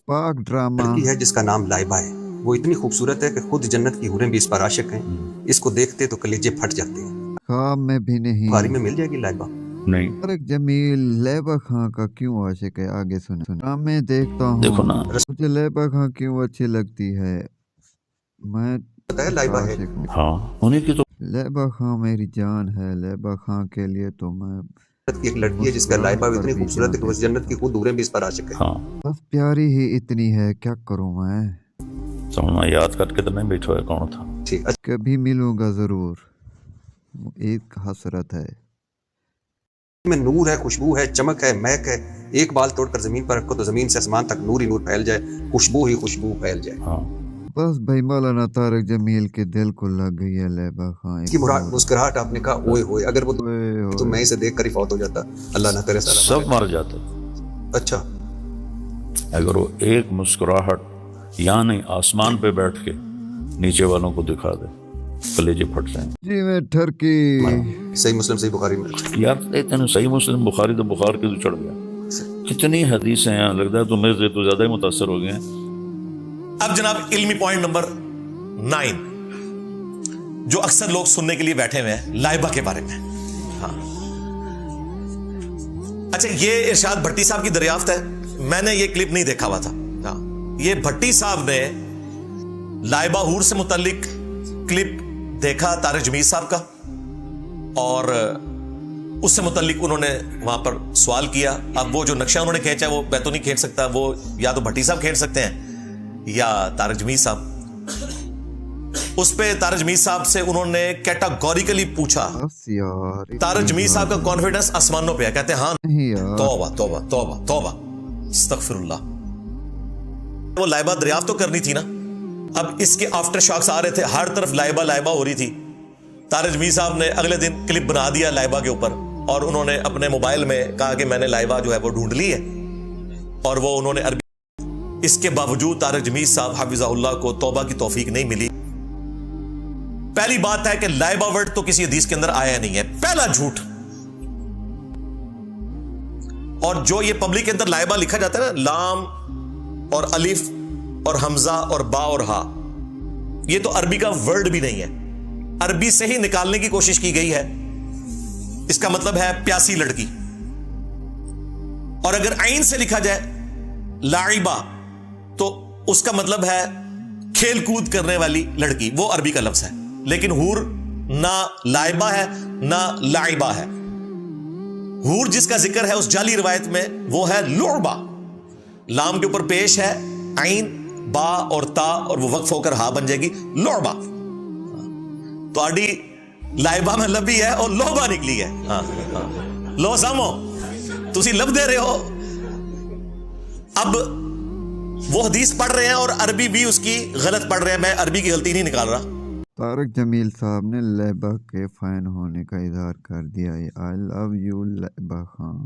پاک ڈرامہ لڑکی ہے جس کا نام لائبہ ہے. وہ اتنی خوبصورت ہے کہ خود جنت کی حوریں بھی اس پر عاشق ہیں. اس کو دیکھتے تو کلیجے پھٹ جاتے ہیں. خواب میں بھی بخاری نہیں. میں مل جائے گی لائبہ. نہیں طارق جمیل لیبا خان کا کیوں عاشق ہے؟ آگے سنیں. میں دیکھتا دیکھو ہوں نا، مجھے لیبا خان کیوں اچھی لگتی ہے. میں پتہ ہے اس کا لائبہ ہے. عاشق ہوں. ہاں انہیں کی تو لیبا خان میری جان ہے. لیبا خان کے لیے تو میں جنت کی ایک لڑکی ہے جس کا لائبہ مسکراہٹ پر اتنی بھی خوبصورت ہے کہ جان وہ دے جنت کی سکتا خود حوریں بھی اس پر عاشق ہیں. ہاں بس پیاری ہی اتنی ہے، کیا کروں میں. سمجھنا یاد کر کے تو نہیں بیٹھا ہے کون تھا. ٹھیک. کبھی ملوں گا ضرور، ایک حسرت ہے. میں نور ہے، خوشبو ہے، چمک ہے، مہک ہے. ایک بال توڑ کر زمین پر رکھو تو زمین سے آسمان تک نور ہی نور پھیل جائے، خوشبو ہی خوشبو پھیل جائے. ہاں بس بھائی مولانا طارق جمیل کے دل کو لگ گئی ہے لیبا خان. اس کی مسکراہٹ آپ نے کہا اوئے ہوئے، اگر وہ تو میں اسے دیکھ کر ہی فوت ہو جاتا. اللہ نہ کرے سارا سب مر جاتے. اچھا اگر وہ ایک مسکراہٹ یعنی آسمان پہ بیٹھ کے نیچے والوں کو دکھا دے کلیجے پھٹ جائیں. جی میں ٹھرکی. صحیح مسلم صحیح بخاری میں. یار اتنے صحیح مسلم بخاری تو بخار کے تو چڑھ گیا. کتنی حدیثیں ہیں، لگتا ہے تمہیں سے تو زیادہ ہی متاثر ہو گئے ہیں. اب جناب علمی پوائنٹ نمبر 9 جو اکثر لوگ سننے کے لیے بیٹھے ہوئے ہیں لائبہ کے بارے میں. ہاں اچھا، یہ ارشاد بھٹی صاحب کی دریافت ہے. میں نے یہ کلپ نہیں دیکھا ہوا تھا. یہ بھٹی صاحب نے لائبہ حور سے متعلق کلپ دیکھا طارق جمیل صاحب کا، اور اس سے متعلق انہوں نے وہاں پر سوال کیا. اب وہ جو نقشہ انہوں نے کھینچا وہ میں تو نہیں کھینچ سکتا، وہ یا تو بھٹی صاحب کھینچ سکتے ہیں یا طارق جمیل صاحب. اس پہ طارق جمیل صاحب سے انہوں نے کیٹاگوریکلی پوچھا. بس یار طارق جمیل صاحب کا کانفیڈنس آسمانوں پہ ہے، کہتے ہیں ہاں نہیں یار. توبہ توبہ توبہ توبہ استغفر اللہ. وہ لائبہ دریافت تو کرنی تھی نا. اب اس کے آفٹر شاکس آ رہے تھے، ہر طرف لائبہ لائبہ ہو رہی تھی. طارق جمیل صاحب نے اگلے دن کلپ بنا دیا لائبہ کے اوپر، اور انہوں نے اپنے موبائل میں کہا کہ میں نے لائبہ جو ہے وہ ڈھونڈ لی ہے، اور وہ انہوں نے عربی. اس کے باوجود طارق جمیل صاحب حفظہ اللہ کو توبہ کی توفیق نہیں ملی. پہلی بات ہے کہ لائبہ ورڈ تو کسی حدیث کے اندر آیا نہیں ہے، پہلا جھوٹ. اور جو یہ پبلک کے اندر لائبہ لکھا جاتا ہے نا، لام اور الف اور حمزہ اور با اور ہا، یہ تو عربی کا ورڈ بھی نہیں ہے، عربی سے ہی نکالنے کی کوشش کی گئی ہے. اس کا مطلب ہے پیاسی لڑکی. اور اگر عین سے لکھا جائے لاعبہ تو اس کا مطلب ہے کھیل کود کرنے والی لڑکی، وہ عربی کا لفظ ہے. لیکن حور نہ لائبہ ہے نہ لاعبہ ہے. حور جس کا ذکر ہے اس جعلی روایت میں وہ ہے لعبہ. لام کے اوپر پیش ہے عین، با اور تا، اور وہ وقف ہو کر ہا بن جائے گی لعبہ. تو آڈی لائبہ میں لبی ہے اور لوبا نکلی ہے. لو سامو تسی لب دے رہے ہو. اب وہ حدیث پڑھ رہے ہیں اور عربی بھی اس کی غلط پڑھ رہے ہیں. میں عربی کی غلطی نہیں نکال رہا. طارق جمیل صاحب نے لیبا کے فین ہونے کا اظہار کر دیا. آئی لو یو لیبا خان.